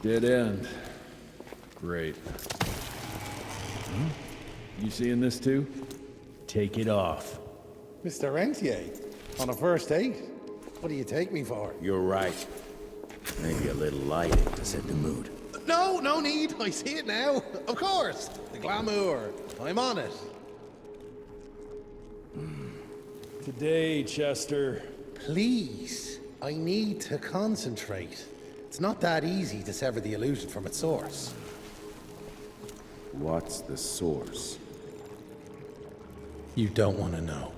Dead end. Great. You seeing this too? Take it off. Mr. Rentier, on a first date? What do you take me for? You're right. Maybe a little lighting to set the mood. No, no need. I see it now. Of course. The glamour. I'm on it. Today, Chester. Please. I need to concentrate. It's not that easy to sever the illusion from its source. What's the source? You don't want to know.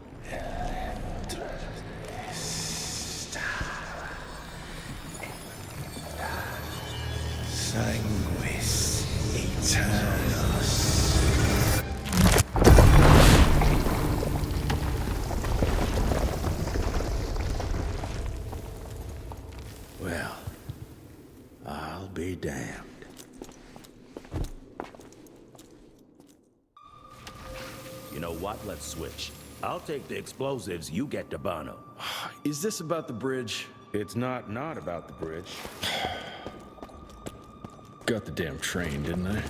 Sanguis Eternus. Well, I'll be damned. You know what? Let's switch. I'll take the explosives, you get the Bono. Is this about the bridge? It's not about the bridge. Got the damn train, didn't I?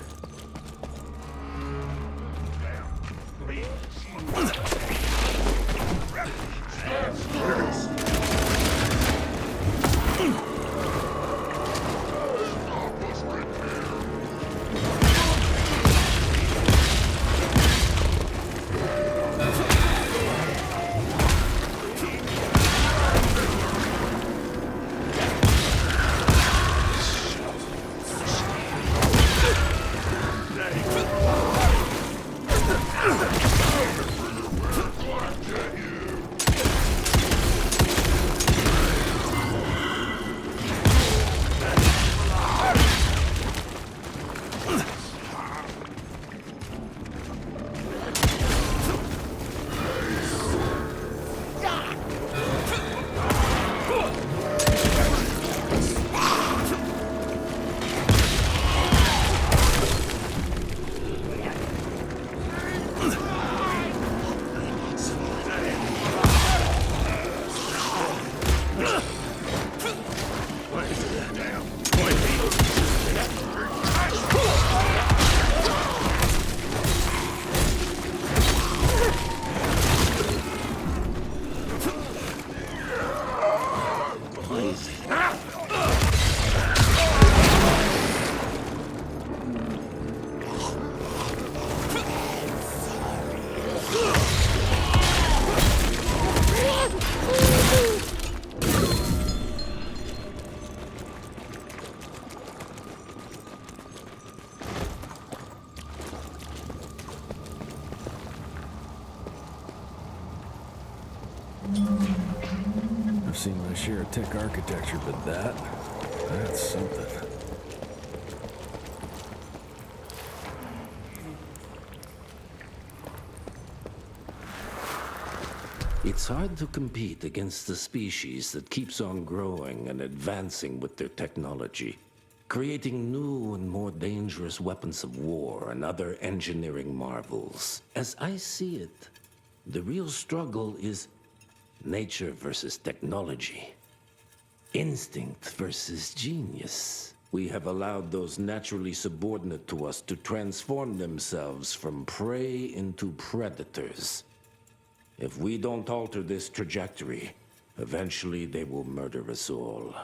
I've seen my share of tech architecture, but that's something. It's hard to compete against the species that keeps on growing and advancing with their technology, creating new and more dangerous weapons of war and other engineering marvels. As I see it, the real struggle is nature versus technology. Instinct versus genius. We have allowed those naturally subordinate to us to transform themselves from prey into predators. If we don't alter this trajectory, eventually they will murder us all.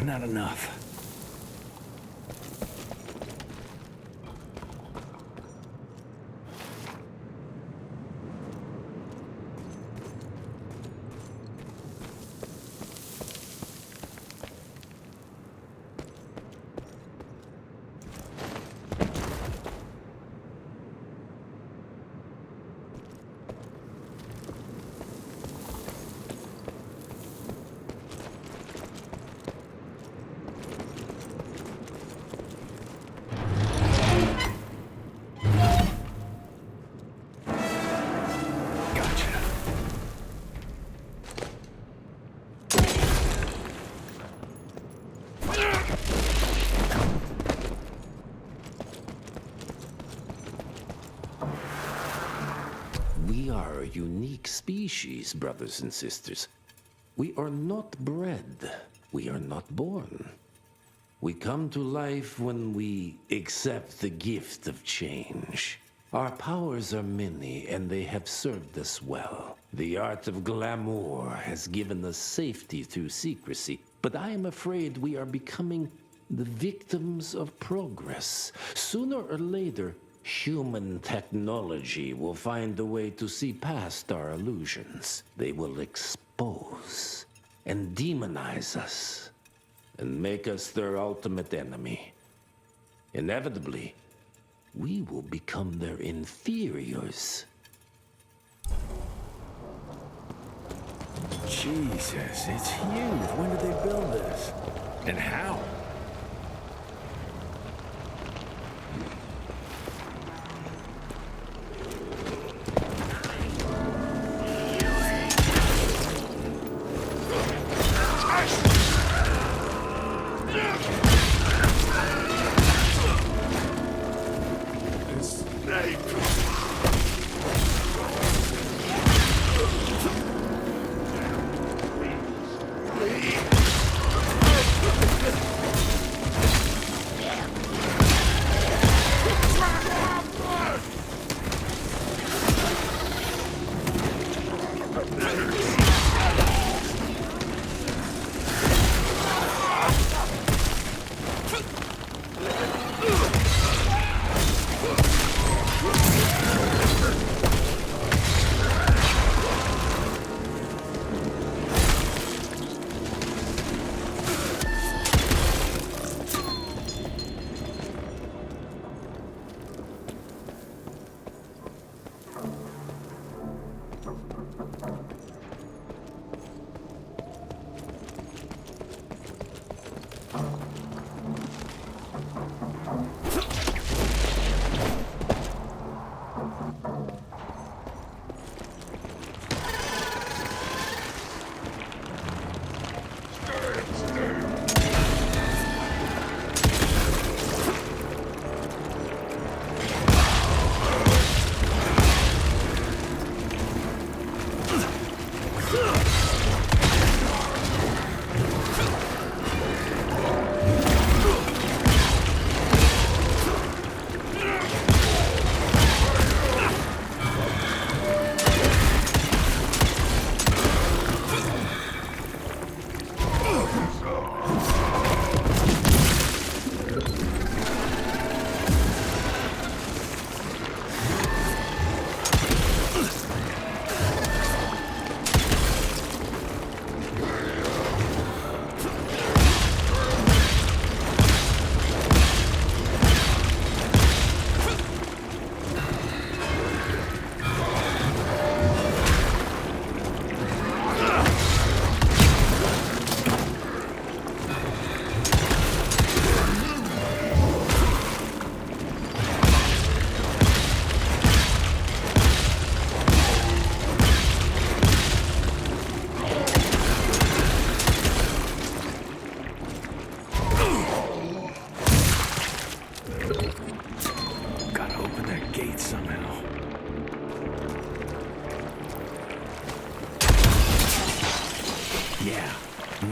not enough. We are a unique species, brothers and sisters. We are not bred. We are not born. We come to life when we accept the gift of change. Our powers are many, and they have served us well. The art of glamour has given us safety through secrecy, but I am afraid we are becoming the victims of progress. Sooner or later, human technology will find a way to see past our illusions. They will expose and demonize us and make us their ultimate enemy. Inevitably, we will become their inferiors. Jesus, it's huge. When did they build this? And how?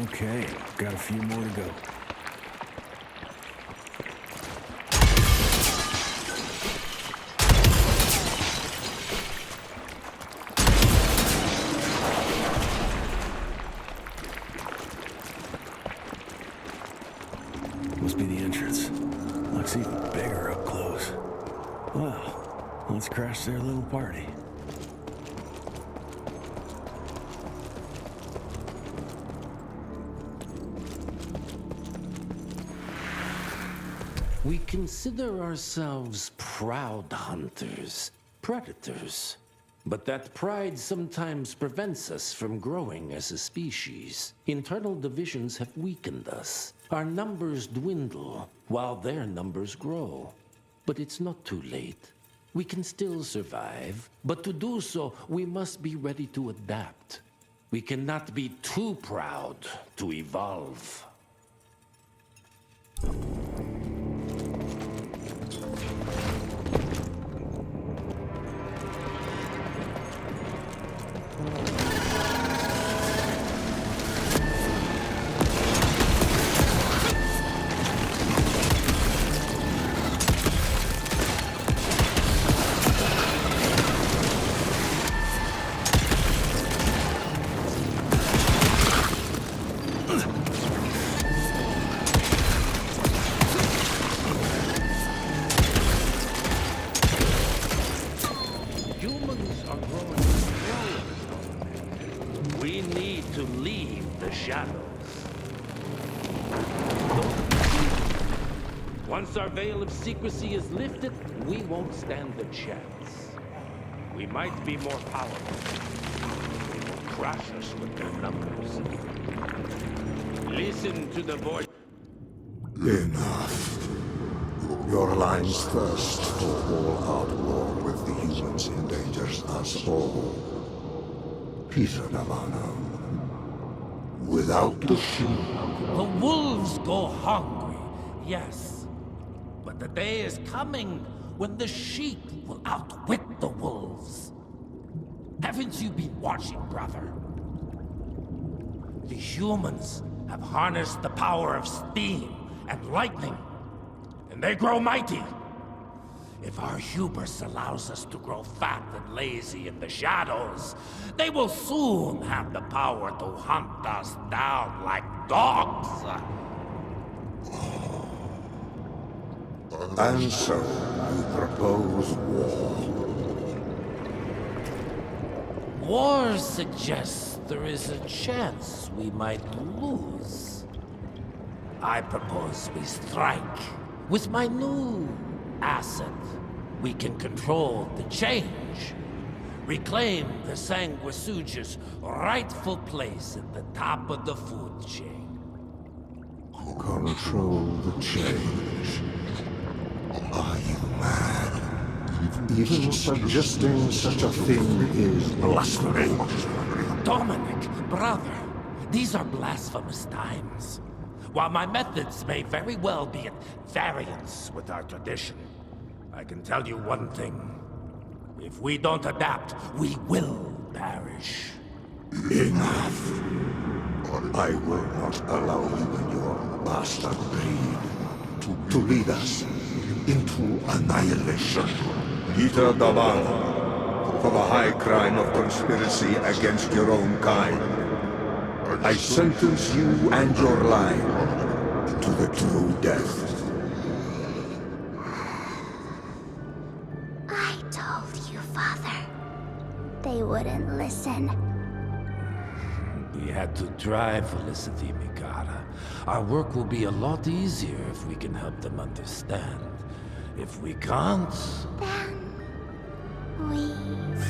Okay, got a few more to go. must be the entrance. Looks even bigger up close. Well, let's crash their little party. We consider ourselves proud hunters, predators. But that pride sometimes prevents us from growing as a species. Internal divisions have weakened us. Our numbers dwindle, while their numbers grow. But it's not too late. We can still survive, but to do so, we must be ready to adapt. We cannot be too proud to evolve. Humans are growing slower. We need to leave the shadows. Once our veil of secrecy is lifted, we won't stand a chance. We might be more powerful. They will crush us with their numbers. Listen to the voice. Enough. Your line's thirst for all-out war with the humans endangers us all. Peter Navano. Without the sheep. The wolves go hungry, yes. But the day is coming when the sheep will outwit the wolves. Haven't you been watching, brother? The humans have harnessed the power of steam and lightning, and they grow mighty. If our hubris allows us to grow fat and lazy in the shadows, they will soon have the power to hunt us down like dogs. And so, you propose war. War suggests there is a chance we might lose. I propose we strike. With my new asset, we can control the change. Reclaim the Sanguisuja's rightful place at the top of the food chain. Control the change. Are you mad? Even suggesting such a thing is blasphemy. Dominic, brother, these are blasphemous times. While my methods may very well be at variance with our tradition, I can tell you one thing. If we don't adapt, we will perish. Enough. I will not allow you and your bastard breed to lead us into annihilation. Peter Davano, for the high crime of conspiracy against your own kind, I sentence you and your line to the true death. I told you, Father. They wouldn't listen. We had to try, Felicity Mikata. Our work will be a lot easier if we can help them understand. If we can't... Then... we...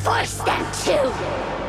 force them to!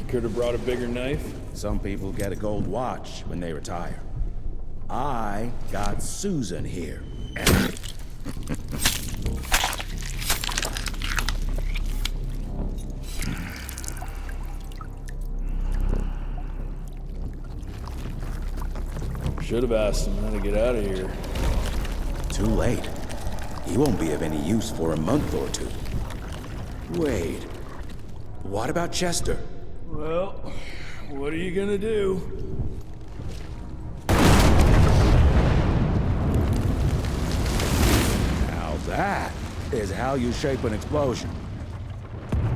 Could have brought a bigger knife. Some people get a gold watch when they retire. I got Susan here. Should have asked him how to get out of here. Too late. He won't be of any use for a month or two. Wait. What about Chester? Well, what are you gonna do? Now that is how you shape an explosion.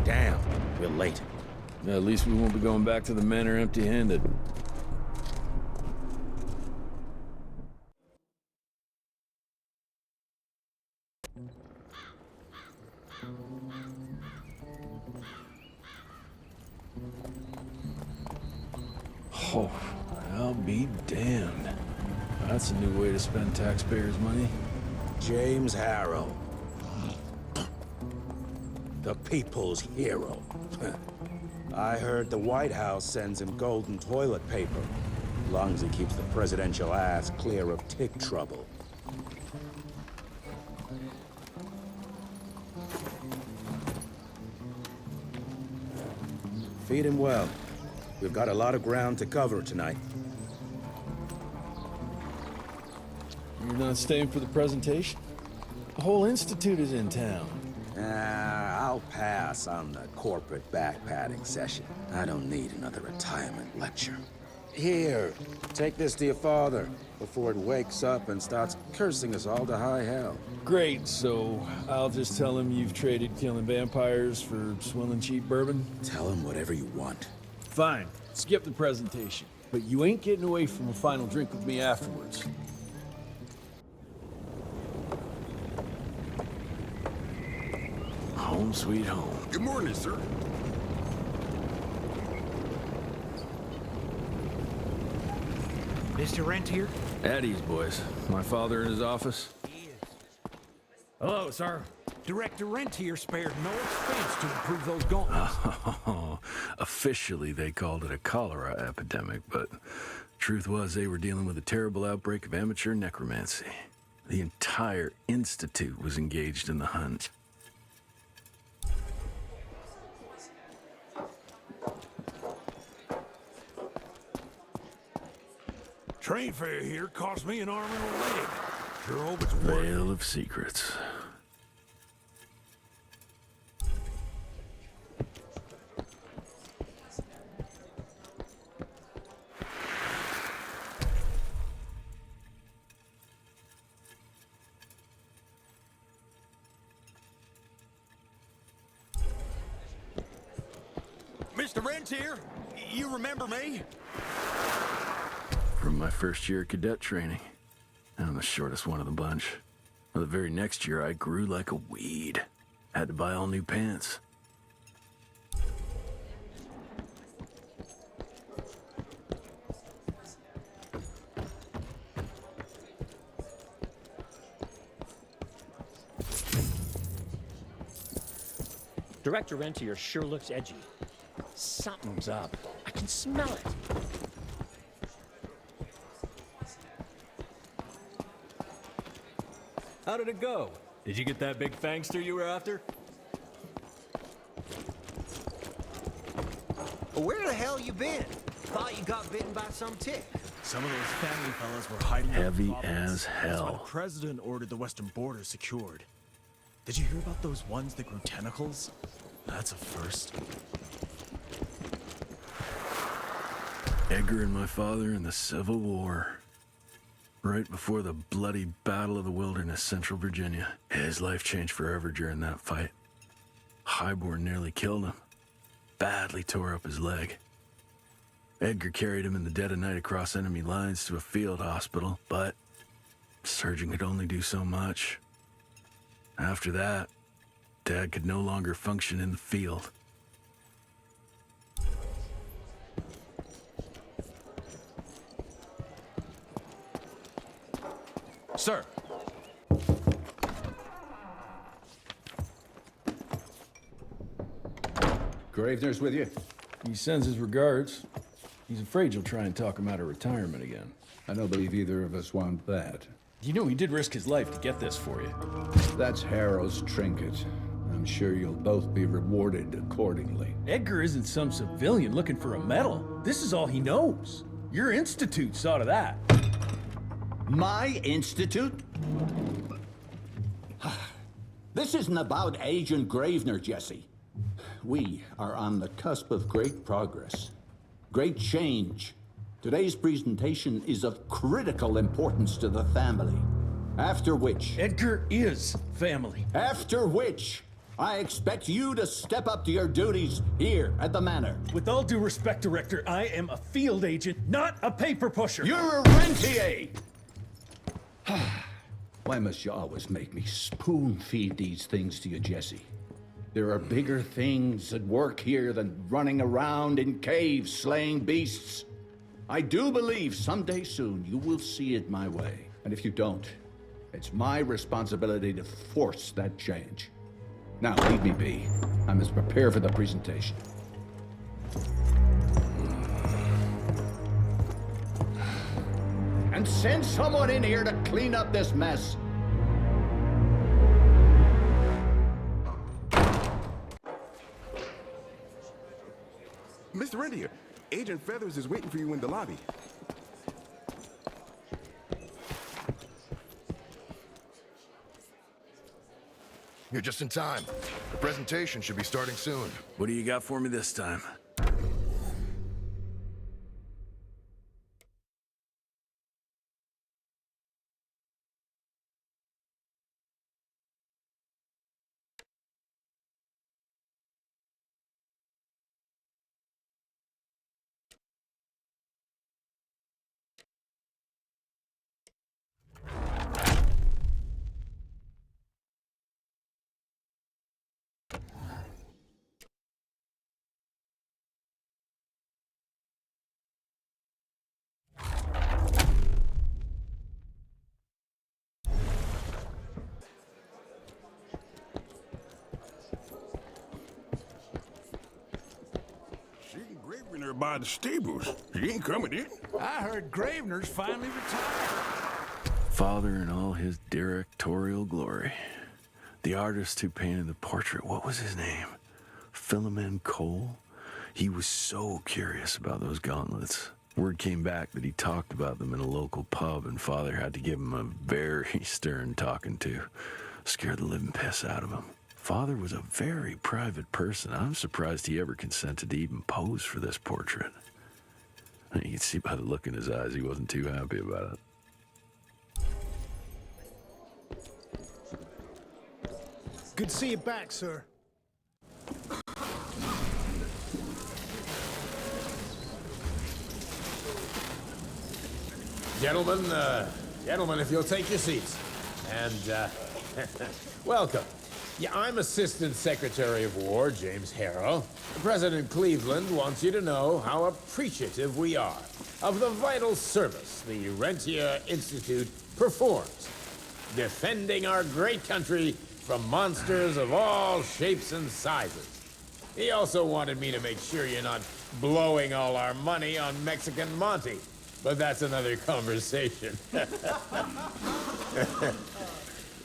Damn, we're late. At least we won't be going back to the manor empty-handed. Oh, I'll be damned. That's a new way to spend taxpayers' money. James Harrow. The people's hero. I heard the White House sends him golden toilet paper, as long as he keeps the presidential ass clear of tick trouble. Feed him well. We've got a lot of ground to cover tonight. You're not staying for the presentation? The whole institute is in town. I'll pass on the corporate backpatting session. I don't need another retirement lecture. Here, take this to your father before it wakes up and starts cursing us all to high hell. Great, so I'll just tell him you've traded killing vampires for swilling cheap bourbon? Tell him whatever you want. Fine, skip the presentation. But you ain't getting away from a final drink with me afterwards. Home sweet home. Good morning, sir. Mr. Rentier? At ease, boys. My father in his office. Hello, sir. Director Rentier spared no expense to improve those gauntlets. Officially, they called it a cholera epidemic, but truth was they were dealing with a terrible outbreak of amateur necromancy. The entire institute was engaged in the hunt. Train fare here cost me an arm and a leg. Sure hope it's worth it. Veil of secrets. Mr. Rentier, you remember me? From my first year of cadet training. I'm the shortest one of the bunch. Well, the very next year, I grew like a weed. Had to buy all new pants. Director Rentier sure looks edgy. Something's up. I can smell it. How did it go? Did you get that big fangster you were after? Where the hell you been? Thought you got bitten by some tick. Some of those family fellas were hiding in the Heavy province. as That's why hell. the president ordered the western border secured. Did you hear about those ones that grew tentacles? That's a first. Edgar and my father in the Civil War. Right before the bloody Battle of the Wilderness, Central Virginia. His life changed forever during that fight. Highborn nearly killed him. Badly tore up his leg. Edgar carried him in the dead of night across enemy lines to a field hospital, but the surgeon could only do so much. After that, Dad could no longer function in the field. Sir! Gravener's with you? He sends his regards. He's afraid you'll try and talk him out of retirement again. I don't believe either of us want that. You know he did risk his life to get this for you. That's Harrow's trinket. I'm sure you'll both be rewarded accordingly. Edgar isn't some civilian looking for a medal. This is all he knows. Your institute saw to that. My institute? This isn't about Agent Gravener, Jesse. We are on the cusp of great progress, great change. Today's presentation is of critical importance to the family. After which... Edgar is family. After which, I expect you to step up to your duties here at the Manor. With all due respect, Director, I am a field agent, not a paper pusher. You're a rentier! Why must you always make me spoon-feed these things to you, Jesse? There are bigger things at work here than running around in caves slaying beasts. I do believe someday soon you will see it my way. And if you don't, it's my responsibility to force that change. Now, leave me be. I must prepare for the presentation. And send someone in here to clean up this mess. Mr. Rentier, Agent Feathers is waiting for you in the lobby. You're just in time. The presentation should be starting soon. What do you got for me this time? Gravener by the stables. He ain't coming in. I heard Gravener's finally retired. Father in all his directorial glory. The artist who painted the portrait, what was his name? Philomen Cole? He was so curious about those gauntlets. Word came back that he talked about them in a local pub, and Father had to give him a very stern talking to. Scared the living piss out of him. Father was a very private person. I'm surprised he ever consented to even pose for this portrait. You can see by the look in his eyes he wasn't too happy about it. Good to see you back, sir. Gentlemen, if you'll take your seats. And, welcome. Yeah, I'm Assistant Secretary of War, James Harrow. President Cleveland wants you to know how appreciative we are of the vital service the Rentier Institute performs, defending our great country from monsters of all shapes and sizes. He also wanted me to make sure you're not blowing all our money on Mexican Monty, but that's another conversation.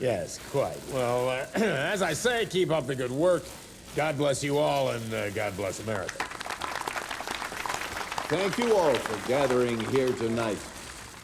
Yes, quite. Well, as I say, keep up the good work. God bless you all, and God bless America. Thank you all for gathering here tonight.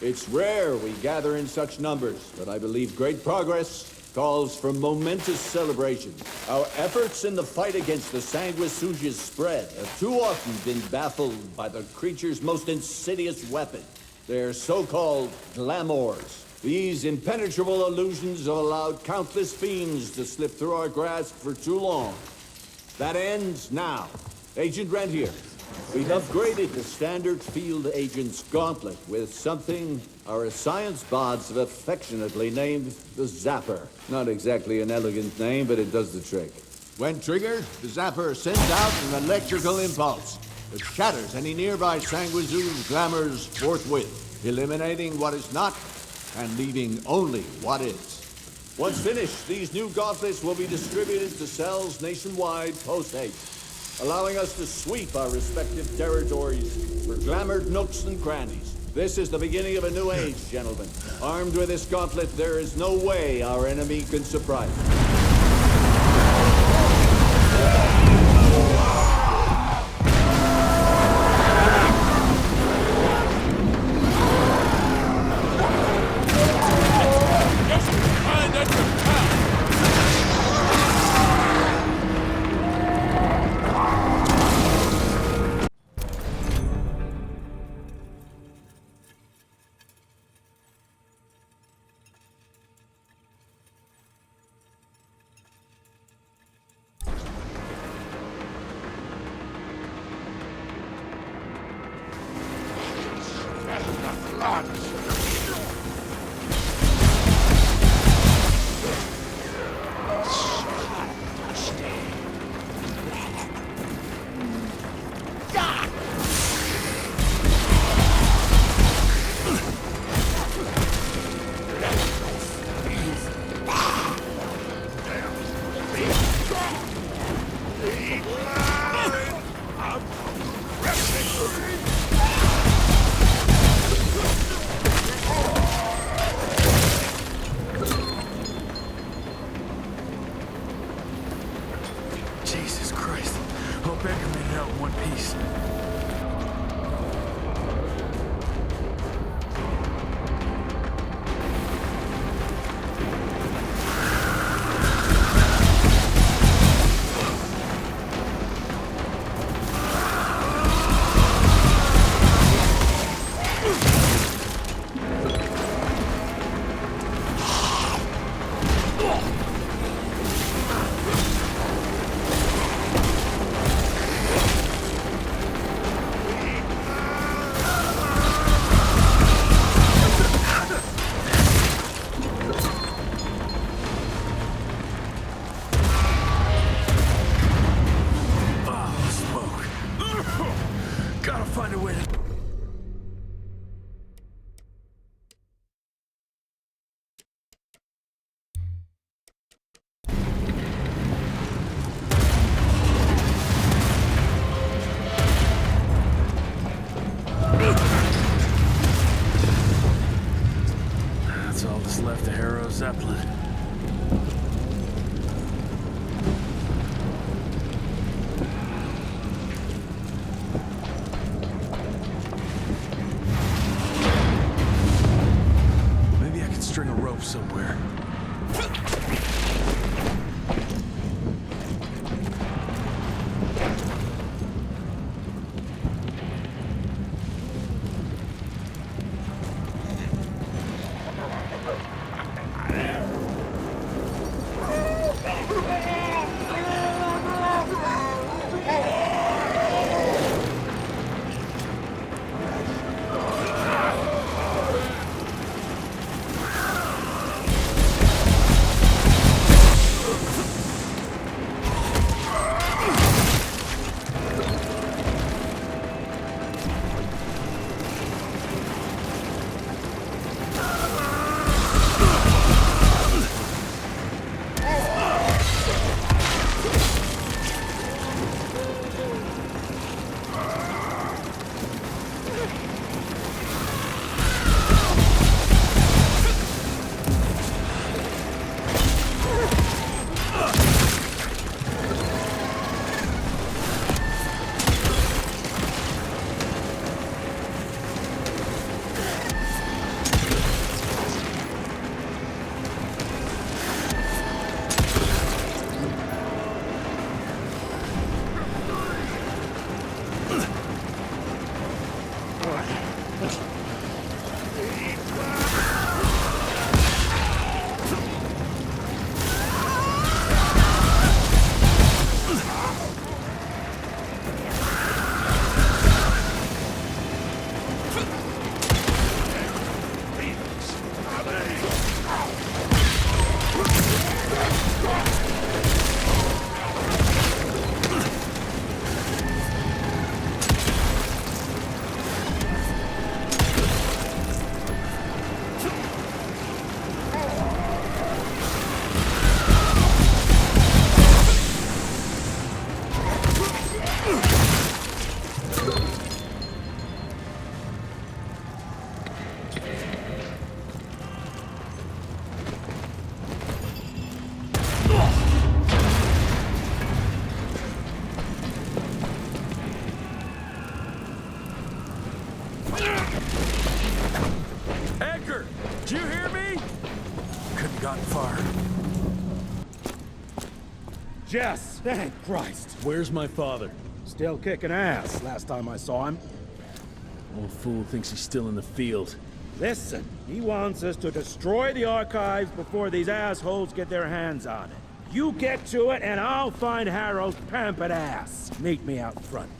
It's rare we gather in such numbers, but I believe great progress calls for momentous celebration. Our efforts in the fight against the sanguisuga's spread have too often been baffled by the creature's most insidious weapon, their so-called glamours. These impenetrable illusions have allowed countless fiends to slip through our grasp for too long. That ends now. Agent Rentier, we've upgraded the standard field agent's gauntlet with something our science bots have affectionately named the Zapper. Not exactly an elegant name, but it does the trick. When triggered, the Zapper sends out an electrical impulse that shatters any nearby sanguisuga's glamours forthwith, eliminating what is not and leaving only what is. Once finished, these new gauntlets will be distributed to cells nationwide post-haste. allowing us to sweep our respective territories for glamored nooks and crannies. This is the beginning of a new age, gentlemen. Armed with this gauntlet, there is no way our enemy can surprise us. Jesus Christ. Hope Edgar made it out in one piece. Gotta find a way to... That's all that's left of Harrow Zeppelin. String a rope somewhere. Did you hear me? Couldn't gotten far. Jess, thank Christ. Where's my father? Still kicking ass last time I saw him. Old fool thinks he's still in the field. Listen, he wants us to destroy the archives before these assholes get their hands on it. You get to it, and I'll find Harrow's pampered ass. Meet me out front.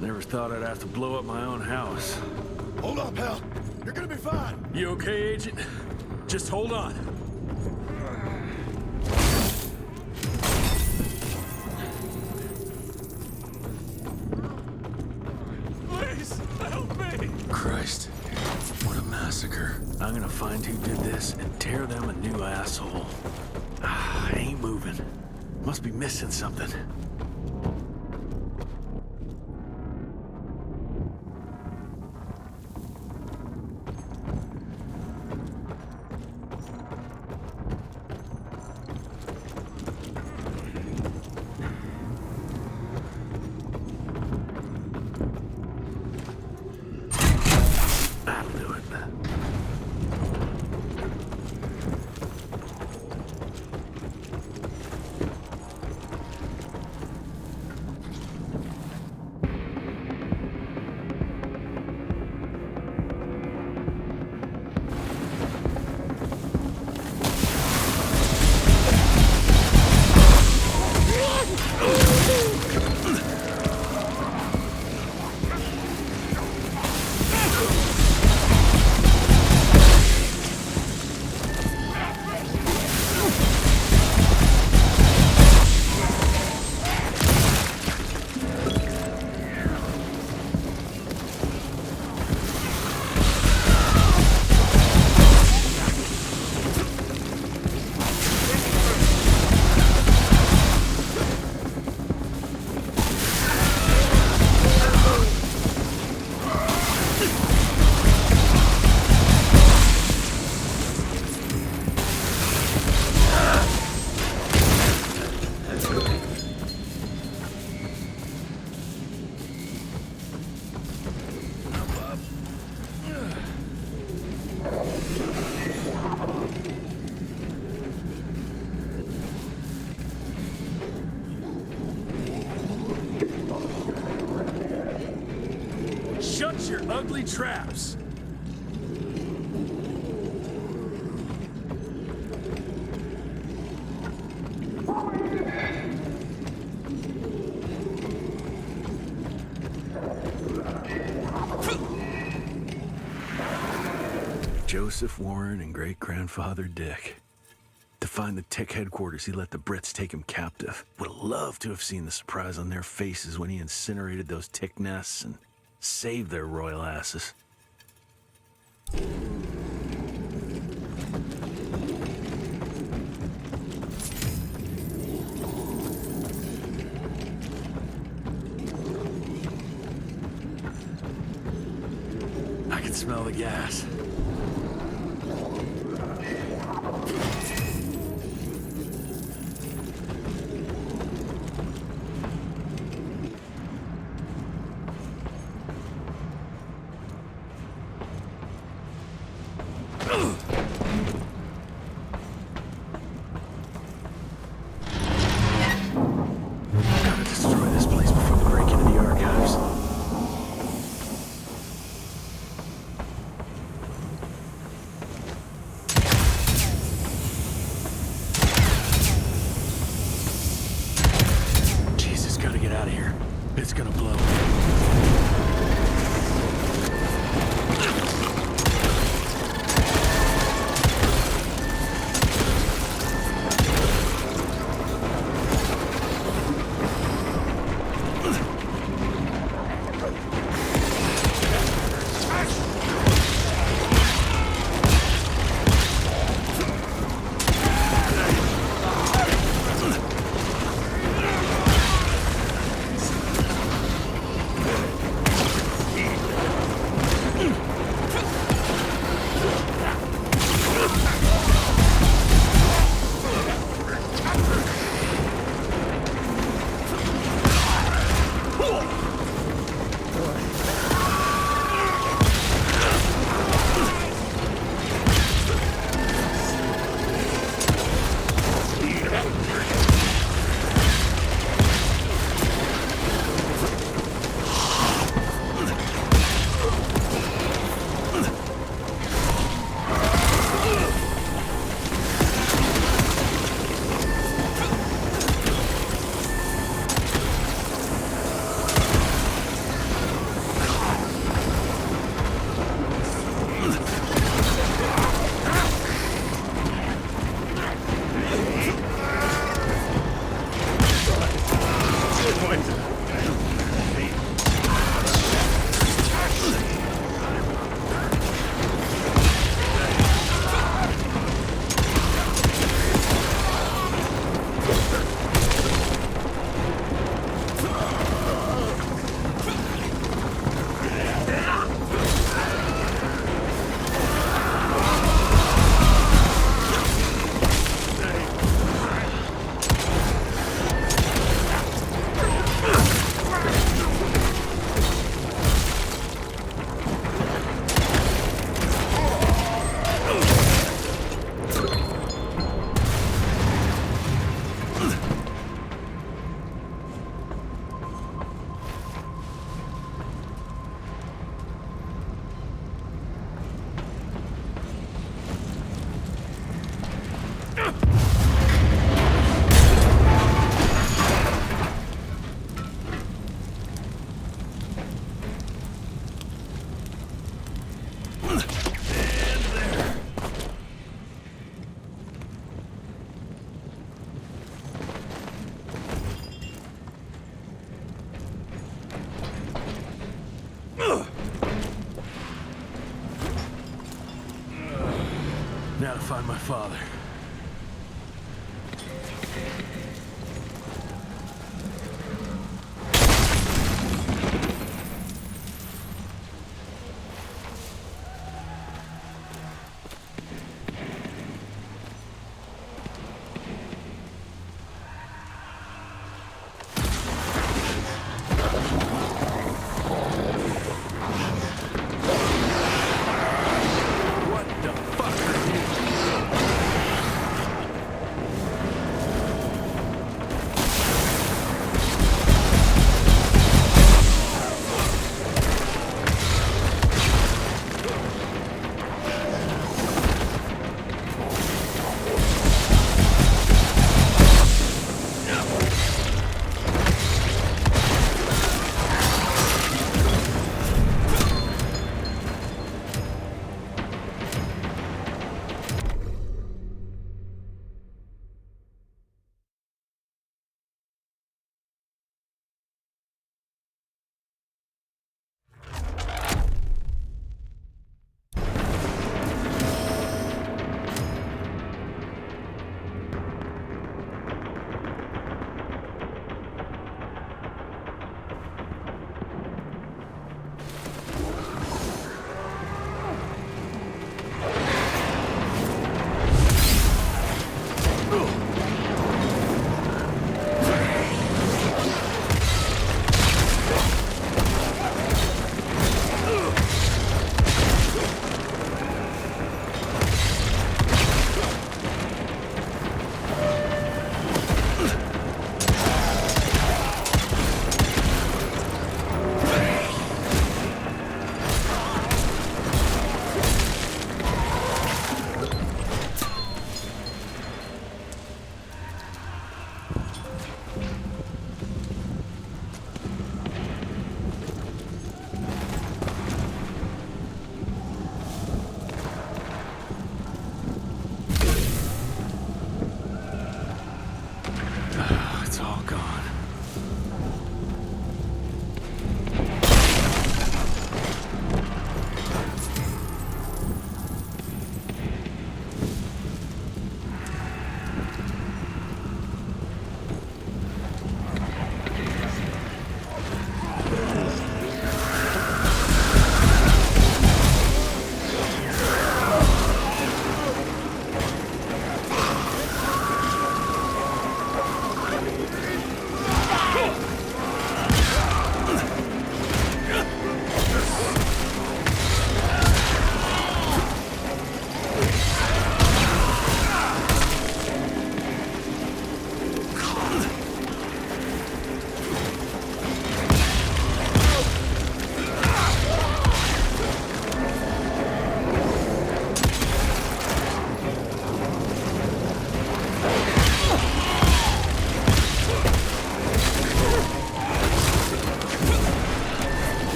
Never thought I'd have to blow up my own house. Hold on, pal. You're gonna be fine. You okay, Agent? Just hold on. Please, help me! Christ, what a massacre. I'm gonna find who did this and tear them a new asshole. I ain't moving. Must be missing something. That'll do it. Shut your ugly traps! Joseph Warren and great-grandfather Dick. To find the Tick headquarters, he let the Brits take him captive. Would have loved to have seen the surprise on their faces when he incinerated those Tick nests and saved their royal asses. I can smell the gas. Gotta destroy this place before we break into the archives. Now to find my father. What the fuck are you?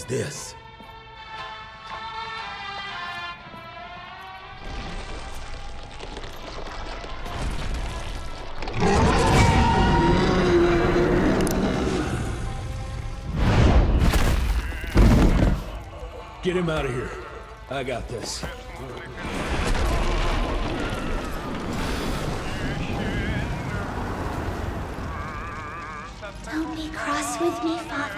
this? Get him out of here. I got this. Don't be cross with me, Father.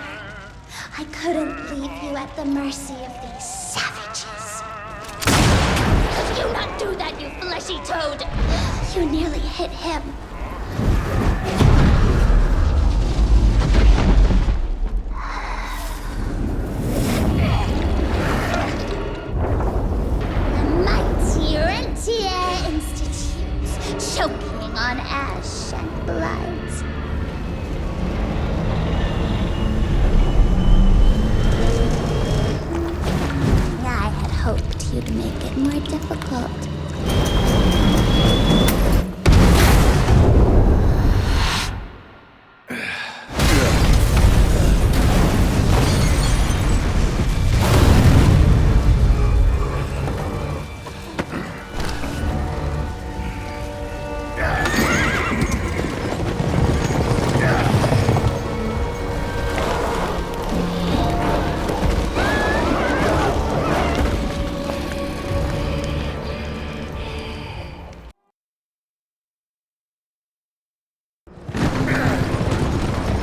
I couldn't leave you at the mercy of these savages. Could you not do that, you fleshy toad? You nearly hit him. The mighty Rentier Institute, choking on ash and blood. I had hoped you'd make it more difficult.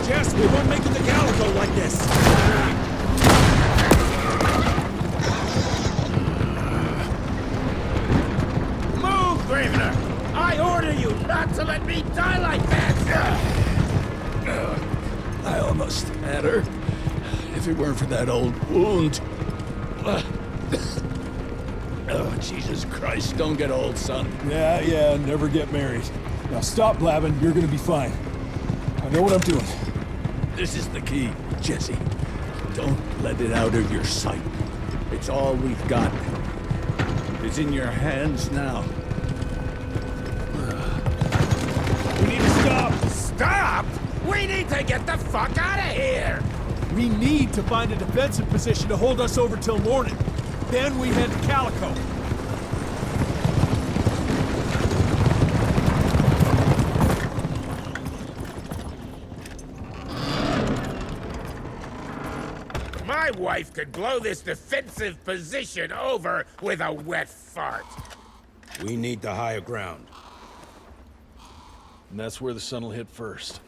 Jess, we won't make it to Calico like this! Move, Gravener! I order you not to let me die like that! I almost had her. If it weren't for that old wound. Oh, Jesus Christ, don't get old, son. Yeah, never get married. Now stop blabbing, you're gonna be fine. I know what I'm doing. This is the key, Jesse. Don't let it out of your sight. It's all we've got. It's in your hands now. We need to stop! Stop?! We need to get the fuck out of here! We need to find a defensive position to hold us over till morning. Then we head to Calico. My wife could blow this defensive position over with a wet fart. We need the higher ground. And that's where the sun will hit first.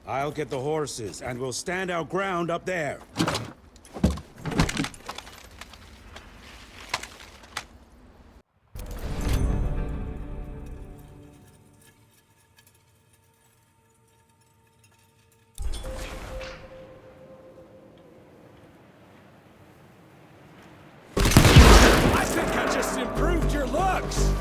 I'll get the horses, and we'll stand our ground up there. I think I just improved your looks!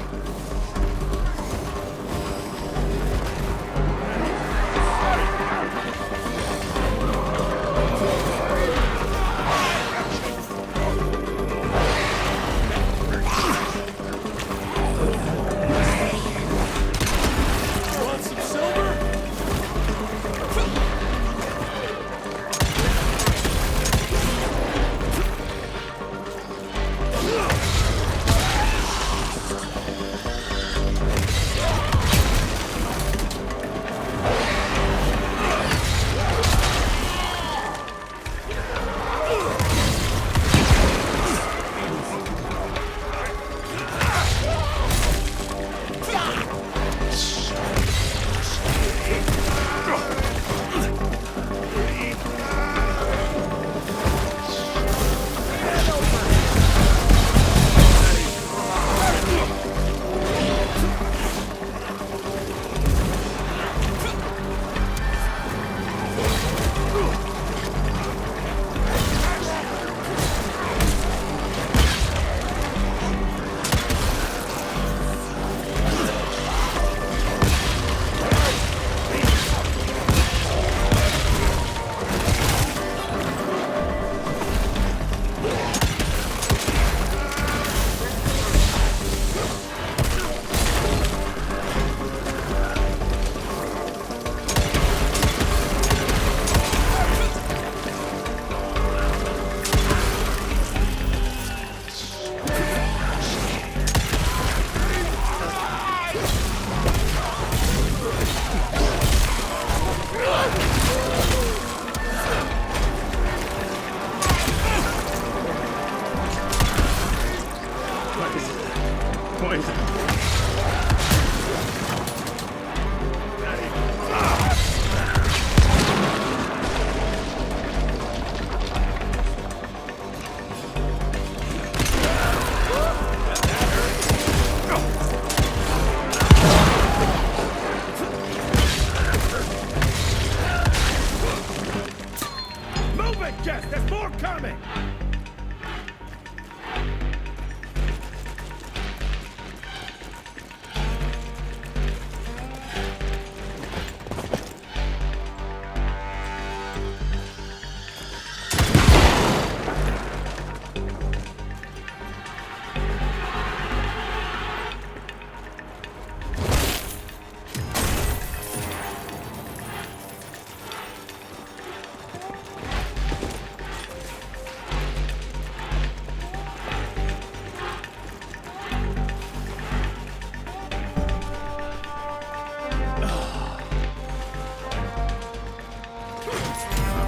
it, Jess! There's more coming!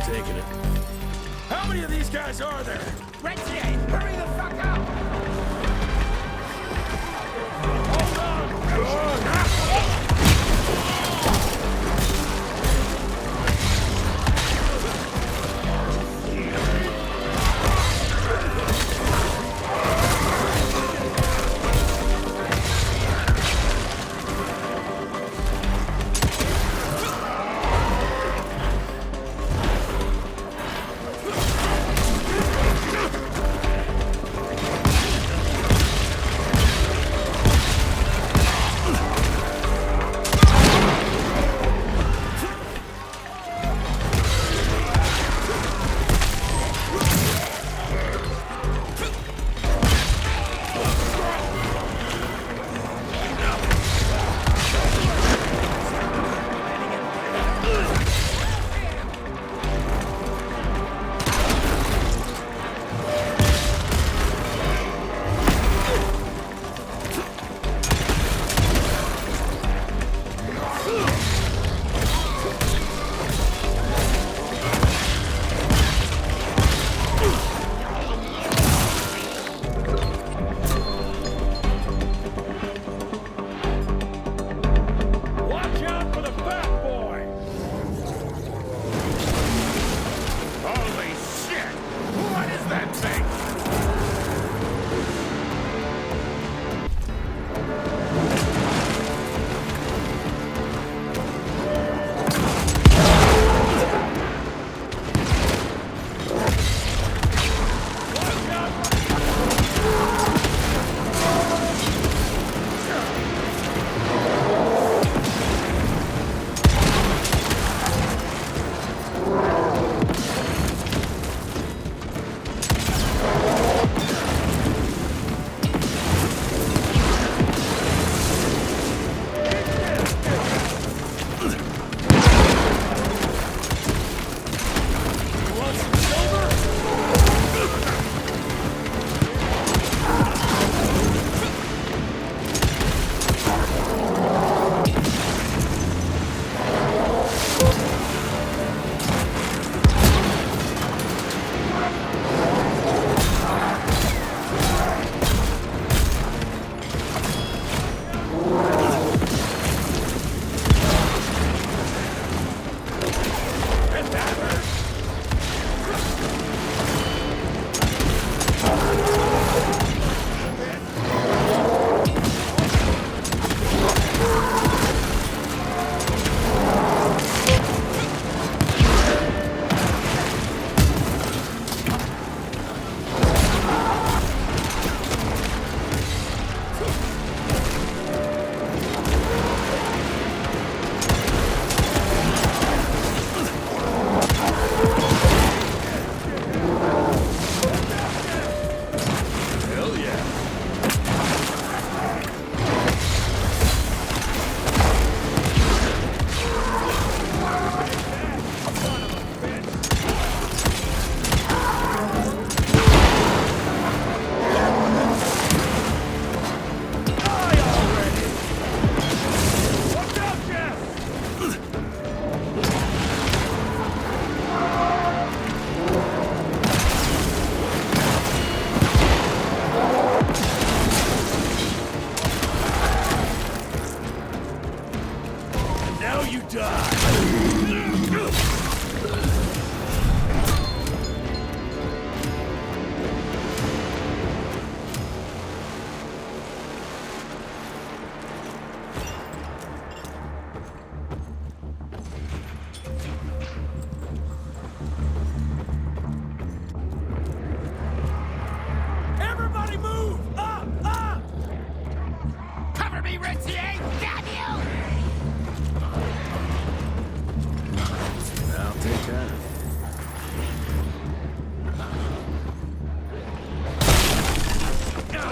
Taking it. How many of these guys are there? Reggie, hurry the fuck up! Hold on! Come on!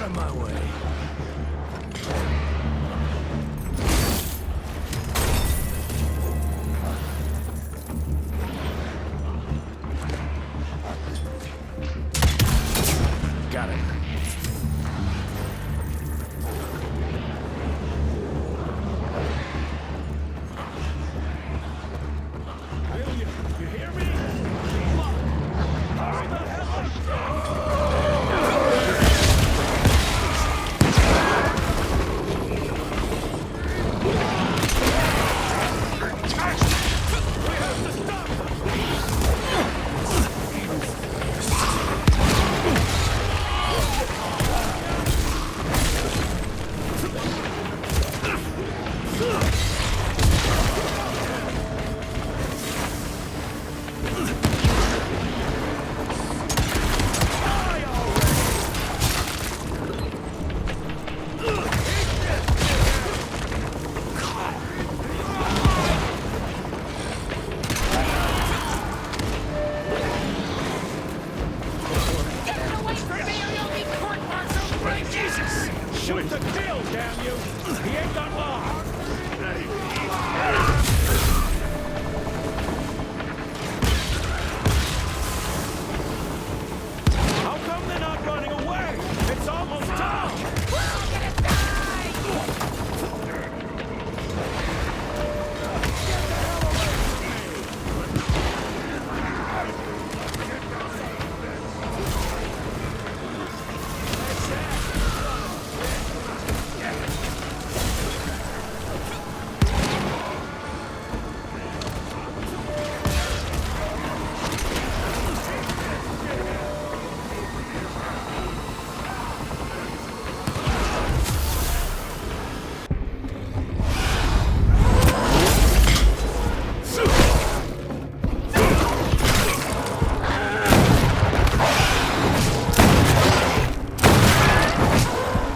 of my way. Got it. You hear me? Shoot the kill, damn you! He ain't got long! How come they're not running away? It's almost time! We're all gonna die! Get the hell away from me!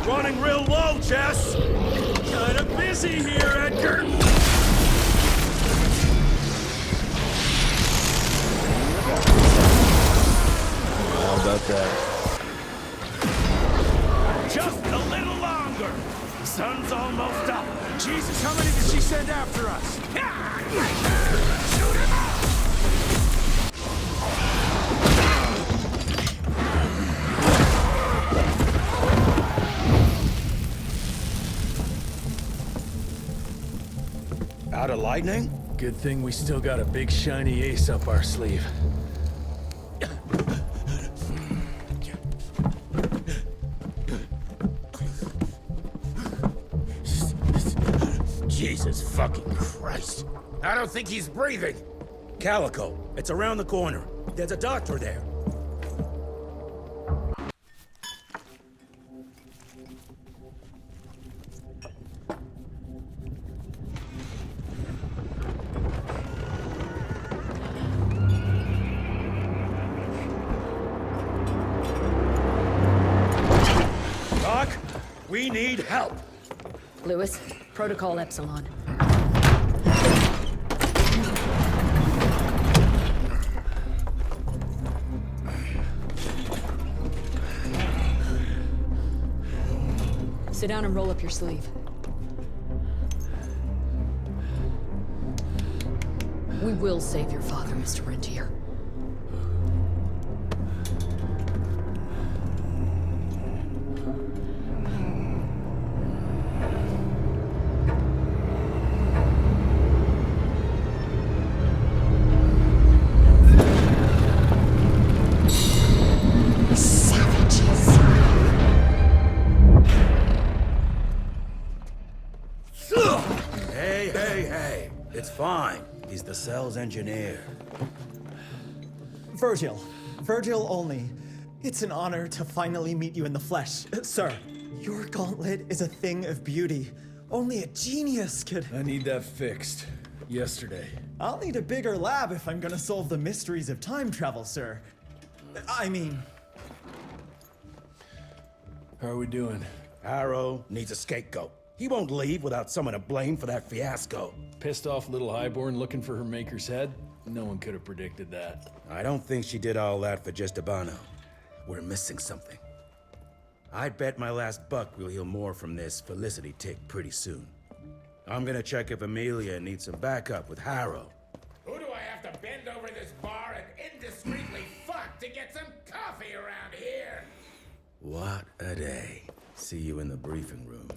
Running real low, Jess! Kinda busy here, Edgar! How about that? Just a little longer! The sun's almost up! Jesus, how many did she send after us? Shoot him up! Out of lightning? Good thing we still got a big shiny ace up our sleeve. Jesus fucking Christ. I don't think he's breathing. Calico, it's around the corner. There's a doctor there. Doc, we need help. Lewis, Protocol Epsilon. Sit down and roll up your sleeve. We will save your father, Mr. Rentier. Hey, it's fine. He's the cell's engineer. Virgil only. It's an honor to finally meet you in the flesh. Sir, your gauntlet is a thing of beauty. Only a genius could... I need that fixed. Yesterday. I'll need a bigger lab if I'm gonna solve the mysteries of time travel, sir. I mean... How are we doing? Harrow needs a scapegoat. He won't leave without someone to blame for that fiasco. Pissed off little highborn looking for her maker's head? No one could have predicted that. I don't think she did all that for just Abano. We're missing something. I'd bet my last buck we'll heal more from this Felicity tick pretty soon. I'm gonna check if Amelia needs some backup with Harrow. Who do I have to bend over this bar and indiscreetly fuck to get some coffee around here? What a day. See you in the briefing room.